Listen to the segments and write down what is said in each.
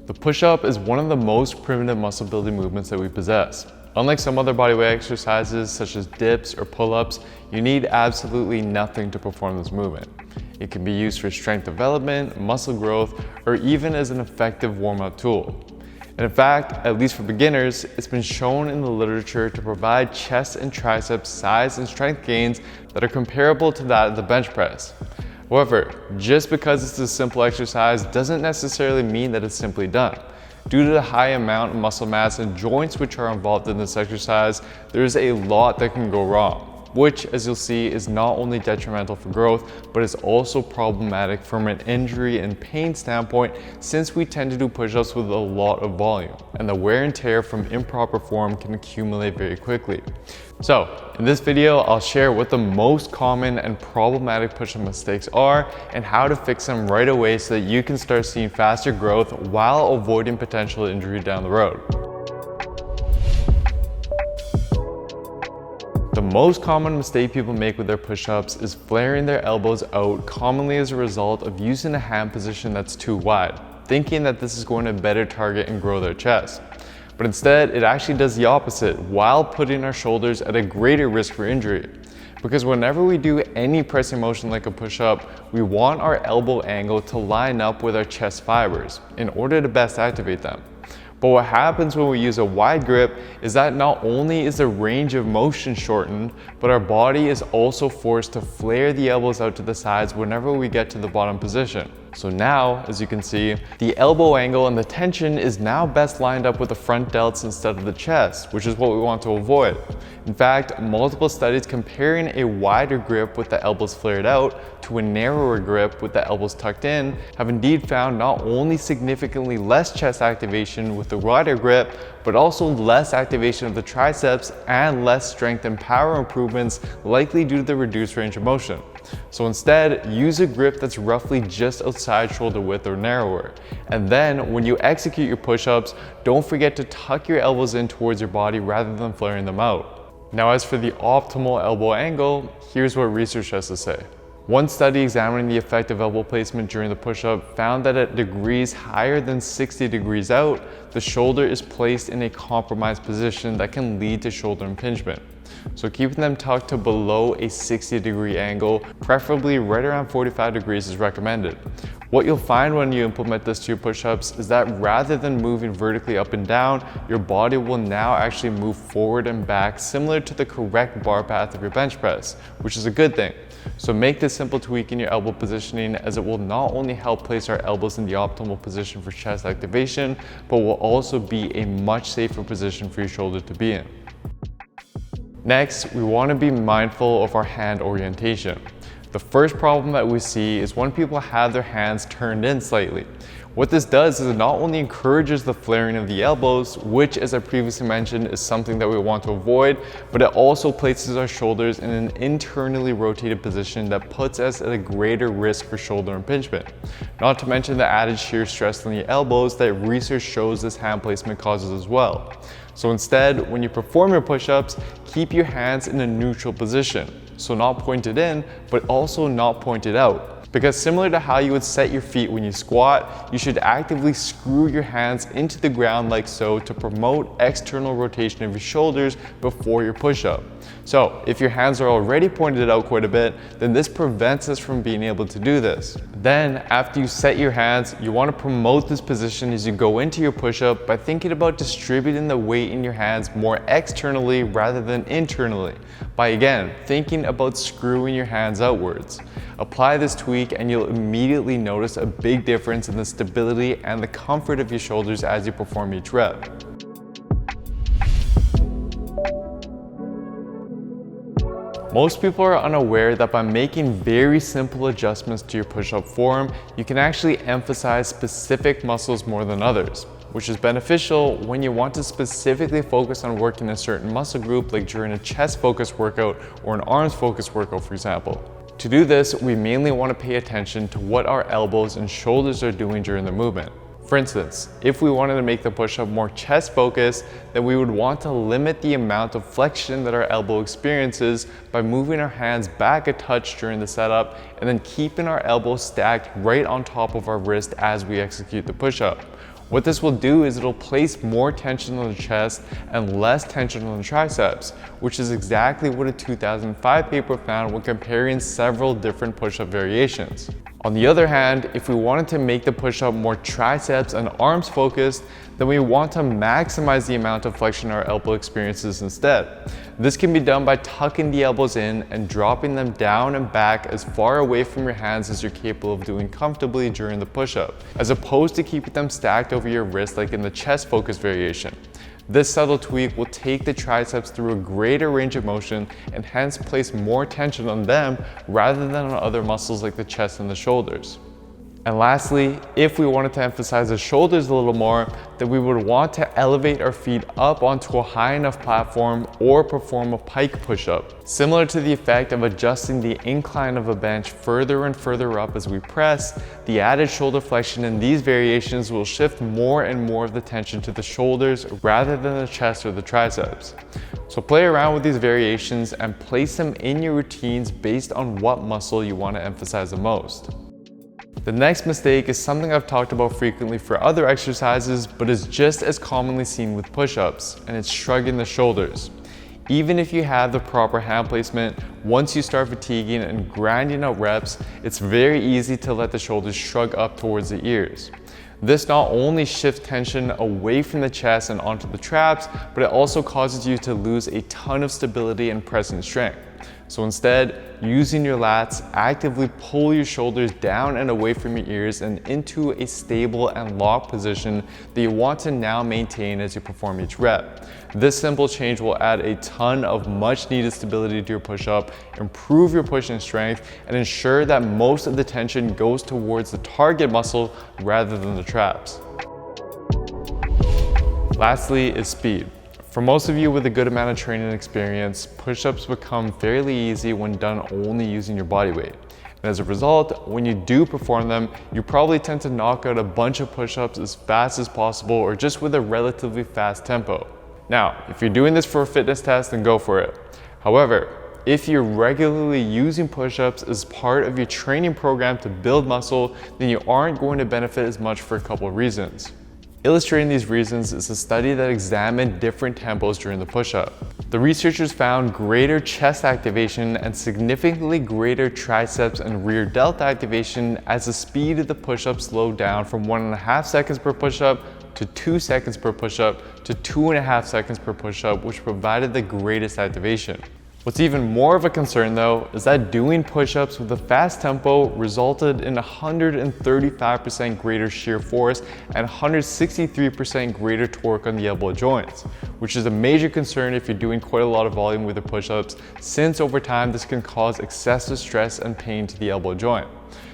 The push-up is one of the most primitive muscle building movements that we possess. Unlike some other bodyweight exercises such as dips or pull-ups, you need absolutely nothing to perform this movement. It can be used for strength development, muscle growth, or even as an effective warm-up tool. And in fact, at least for beginners, it's been shown in the literature to provide chest and triceps size and strength gains that are comparable to that of the bench press. However, just because it's a simple exercise doesn't necessarily mean that it's simply done. Due to the high amount of muscle mass and joints which are involved in this exercise, there's a lot that can go wrong, which, as you'll see, is not only detrimental for growth, but is also problematic from an injury and pain standpoint, since we tend to do push-ups with a lot of volume, and the wear and tear from improper form can accumulate very quickly. So, in this video, I'll share what the most common and problematic push-up mistakes are and how to fix them right away so that you can start seeing faster growth while avoiding potential injury down the road. The most common mistake people make with their push-ups is flaring their elbows out, commonly as a result of using a hand position that's too wide, thinking that this is going to better target and grow their chest. But instead, it actually does the opposite, while putting our shoulders at a greater risk for injury. Because whenever we do any pressing motion like a push-up, we want our elbow angle to line up with our chest fibers in order to best activate them. But what happens when we use a wide grip is that not only is the range of motion shortened, but our body is also forced to flare the elbows out to the sides whenever we get to the bottom position. So now, as you can see, the elbow angle and the tension is now best lined up with the front delts instead of the chest, which is what we want to avoid. In fact, multiple studies comparing a wider grip with the elbows flared out to a narrower grip with the elbows tucked in have indeed found not only significantly less chest activation with the wider grip, but also less activation of the triceps and less strength and power improvements, likely due to the reduced range of motion. So instead, use a grip that's roughly just outside shoulder width or narrower. And then when you execute your push-ups, don't forget to tuck your elbows in towards your body rather than flaring them out. Now, as for the optimal elbow angle, here's what research has to say. One study examining the effect of elbow placement during the push-up found that at degrees higher than 60 degrees out, the shoulder is placed in a compromised position that can lead to shoulder impingement. So keeping them tucked to below a 60-degree angle, preferably right around 45 degrees, is recommended. What you'll find when you implement this to your push-ups is that rather than moving vertically up and down, your body will now actually move forward and back, similar to the correct bar path of your bench press, which is a good thing. So make this simple tweak in your elbow positioning, as it will not only help place our elbows in the optimal position for chest activation, but will also be a much safer position for your shoulder to be in. Next, we want to be mindful of our hand orientation. The first problem that we see is when people have their hands turned in slightly. What this does is it not only encourages the flaring of the elbows, which, as I previously mentioned, is something that we want to avoid, but it also places our shoulders in an internally rotated position that puts us at a greater risk for shoulder impingement. Not to mention the added shear stress on the elbows that research shows this hand placement causes as well. So instead, when you perform your push-ups, keep your hands in a neutral position. So not pointed in, but also not pointed out. Because similar to how you would set your feet when you squat, you should actively screw your hands into the ground like so to promote external rotation of your shoulders before your push-up. So if your hands are already pointed out quite a bit, then this prevents us from being able to do this. Then, after you set your hands, you want to promote this position as you go into your push-up by thinking about distributing the weight in your hands more externally rather than internally, by again, thinking about screwing your hands outwards. Apply this tweak and you'll immediately notice a big difference in the stability and the comfort of your shoulders as you perform each rep. Most people are unaware that by making very simple adjustments to your push-up form, you can actually emphasize specific muscles more than others, which is beneficial when you want to specifically focus on working a certain muscle group, like during a chest-focused workout or an arms-focused workout, for example. To do this, we mainly want to pay attention to what our elbows and shoulders are doing during the movement. For instance, if we wanted to make the push-up more chest focused, then we would want to limit the amount of flexion that our elbow experiences by moving our hands back a touch during the setup and then keeping our elbows stacked right on top of our wrist as we execute the push-up. What this will do is it'll place more tension on the chest and less tension on the triceps, which is exactly what a 2005 paper found when comparing several different push-up variations. On the other hand, if we wanted to make the push-up more triceps and arms focused, then we want to maximize the amount of flexion our elbow experiences instead. This can be done by tucking the elbows in and dropping them down and back as far away from your hands as you're capable of doing comfortably during the push-up, as opposed to keeping them stacked over your wrist like in the chest focus variation. This subtle tweak will take the triceps through a greater range of motion and hence place more tension on them rather than on other muscles like the chest and the shoulders. And lastly, if we wanted to emphasize the shoulders a little more, then we would want to elevate our feet up onto a high enough platform or perform a pike push-up. Similar to the effect of adjusting the incline of a bench further and further up as we press, the added shoulder flexion in these variations will shift more and more of the tension to the shoulders rather than the chest or the triceps. So play around with these variations and place them in your routines based on what muscle you want to emphasize the most. The next mistake is something I've talked about frequently for other exercises, but is just as commonly seen with push-ups, and it's shrugging the shoulders. Even if you have the proper hand placement, once you start fatiguing and grinding out reps, it's very easy to let the shoulders shrug up towards the ears. This not only shifts tension away from the chest and onto the traps, but it also causes you to lose a ton of stability and pressing strength. So instead, using your lats, actively pull your shoulders down and away from your ears and into a stable and locked position that you want to now maintain as you perform each rep. This simple change will add a ton of much needed stability to your push-up, improve your pushing strength, and ensure that most of the tension goes towards the target muscle rather than the traps. Lastly is speed. For most of you with a good amount of training experience, push-ups become fairly easy when done only using your body weight. And as a result, when you do perform them, you probably tend to knock out a bunch of push-ups as fast as possible or just with a relatively fast tempo. Now, if you're doing this for a fitness test, then go for it. However, if you're regularly using push-ups as part of your training program to build muscle, then you aren't going to benefit as much for a couple of reasons. Illustrating these reasons is a study that examined different tempos during the push-up. The researchers found greater chest activation and significantly greater triceps and rear delta activation as the speed of the push-up slowed down from 1.5 seconds per push-up to 2 seconds per push-up to 2.5 seconds per push-up, which provided the greatest activation. What's even more of a concern though is that doing push-ups with a fast tempo resulted in 135% greater shear force and 163% greater torque on the elbow joints, which is a major concern if you're doing quite a lot of volume with the push-ups, since over time this can cause excessive stress and pain to the elbow joint.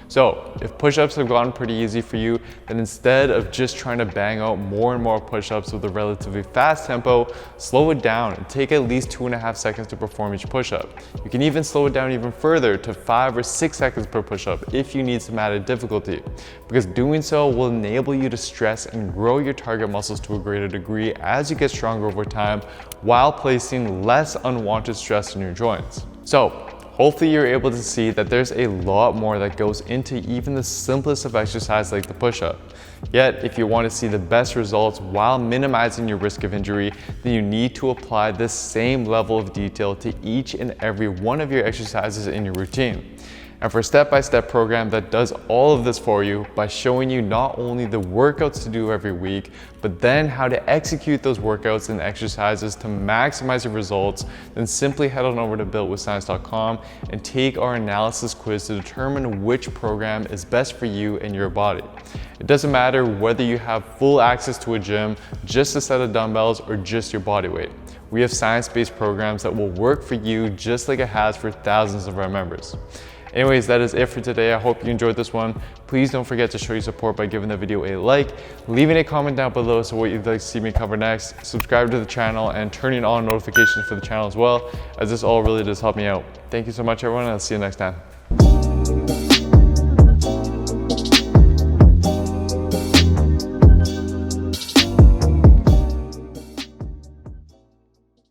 So if push-ups have gotten pretty easy for you, then instead of just trying to bang out more and more push-ups with a relatively fast tempo, slow it down and take at least 2.5 seconds to perform each push-up. You can even slow it down even further to 5 or 6 seconds per push-up if you need some added difficulty, because doing so will enable you to stress and grow your target muscles to a greater degree as you get stronger over time, while placing less unwanted stress on your joints. So hopefully you're able to see that there's a lot more that goes into even the simplest of exercise like the push-up. Yet, if you want to see the best results while minimizing your risk of injury, then you need to apply this same level of detail to each and every one of your exercises in your routine. And for a step-by-step program that does all of this for you by showing you not only the workouts to do every week, but then how to execute those workouts and exercises to maximize your results, then simply head on over to builtwithscience.com and take our analysis quiz to determine which program is best for you and your body. It doesn't matter whether you have full access to a gym, just a set of dumbbells, or just your body weight. We have science-based programs that will work for you just like it has for thousands of our members. Anyways, that is it for today. I hope you enjoyed this one. Please don't forget to show your support by giving the video a like, leaving a comment down below as to what you'd like to see me cover next, subscribe to the channel, and turning on notifications for the channel as well, as this all really does help me out. Thank you so much, everyone, and I'll see you next time.